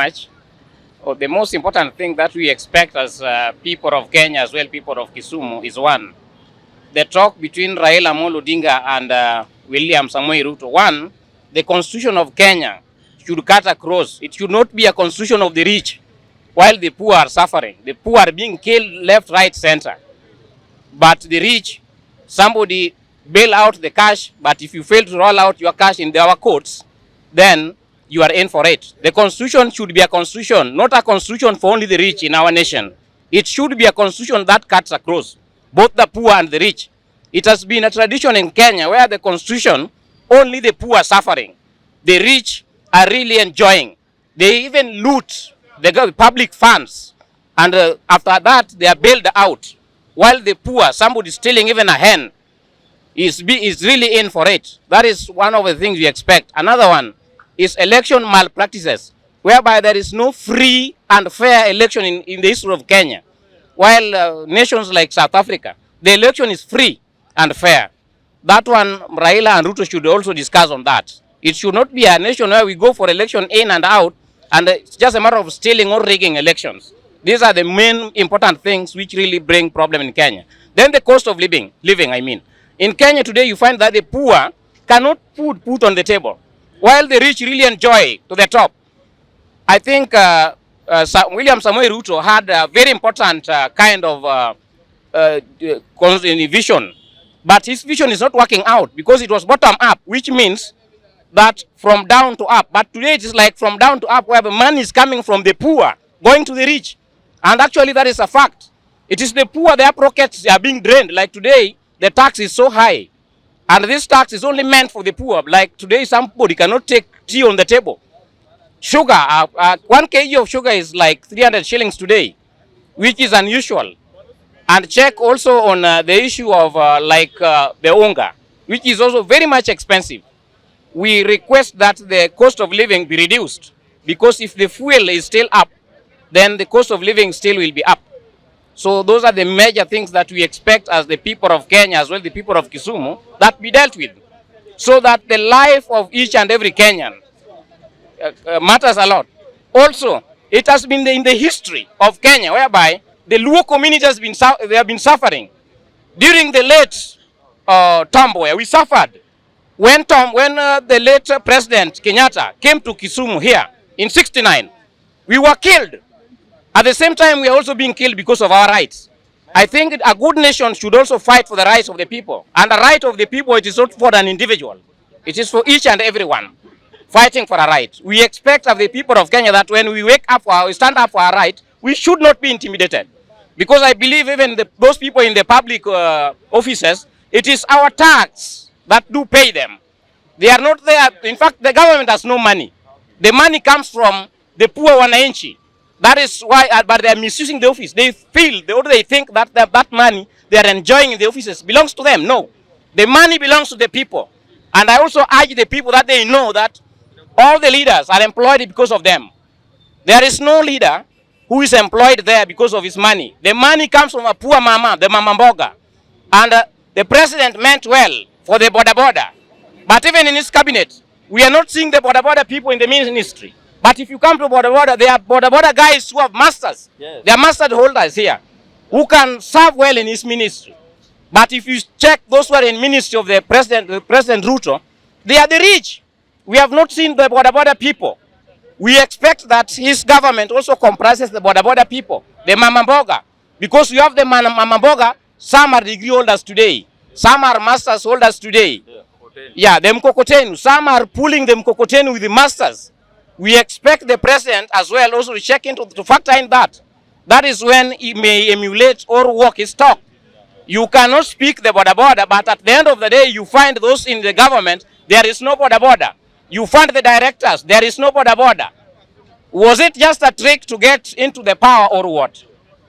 much. The most important thing that we expect as people of Kenya, as well people of Kisumu, is one, the talk between Raila Amolo Odinga and William Samoei Ruto. One, the constitution of Kenya should cut across. It should not be a constitution of the rich, while the poor are suffering. The poor are being killed left, right, center. But the rich, somebody bail out the cash, but if you fail to roll out your cash in our courts, then you are in for it. The constitution should be a constitution, not a constitution for only the rich in our nation. It should be a constitution that cuts across both the poor and the rich. It has been a tradition in Kenya where the constitution, only the poor are suffering. The rich are really enjoying. They even loot the public funds, and after that they are bailed out. While the poor, somebody stealing even a hen, is really in for it. That is one of the things we expect. Another one is election malpractices, whereby there is no free and fair election in the history of Kenya. While nations like South Africa, the election is free and fair. That one, Raila and Ruto should also discuss on that. It should not be a nation where we go for election in and out, and it's just a matter of stealing or rigging elections. These are the main important things which really bring problem in Kenya. Then the cost of living, I mean. In Kenya today, you find that the poor cannot put food on the table, while the rich really enjoy to the top. I think William Samoei Ruto had a very important kind of vision, but his vision is not working out because it was bottom up, which means that from down to up. But today it is like from down to up, where the money is coming from the poor, going to the rich. And actually that is a fact. It is the poor, their pockets are being drained. Like today, the tax is so high. And this tax is only meant for the poor. Like today, somebody cannot take tea on the table. Sugar, 1 kg of sugar is like 300 shillings today, which is unusual. And check also on the issue of the unga, which is also very much expensive. We request that the cost of living be reduced, because if the fuel is still up, then the cost of living still will be up. So those are the major things that we expect as the people of Kenya, as well the people of Kisumu, that be dealt with, so that the life of each and every Kenyan matters a lot. Also, it has been in the history of Kenya whereby the Luo community they have been suffering. During the late Tomboya, we suffered. When the late President Kenyatta came to Kisumu here in '69, we were killed. At the same time, we are also being killed because of our rights. I think a good nation should also fight for the rights of the people. And the right of the people, it is not for an individual. It is for each and everyone fighting for a right. We expect of the people of Kenya that when we we stand up for our right, we should not be intimidated. Because I believe even those people in the public offices, it is our tax that do pay them. They are not there. In fact, the government has no money. The money comes from the poor wananchi. That is why, but they are misusing the office. They think that that money they are enjoying in the offices belongs to them. No, the money belongs to the people. And I also urge the people that they know that all the leaders are employed because of them. There is no leader who is employed there because of his money. The money comes from a poor mama, the mama mboga. And the president meant well for the border. But even in his cabinet, we are not seeing the border people in the ministry. But if you come to border, there are border guys who have masters. Yes. They are master holders here who can serve well in his ministry. But if you check those who are in ministry of the President Ruto, they are the rich. We have not seen the border people. We expect that his government also comprises the border people, the mama mboga. Because you have the mama mboga, some are degree holders today, some are masters holders today. Yeah, the mkokotenu, some are pulling the mkokotenu with the masters. We expect the president as well also to check into, to factor in that. That is when he may emulate or walk his talk. You cannot speak the border, but at the end of the day, you find those in the government, there is no border. You find the directors, there is no border. Was it just a trick to get into the power or what?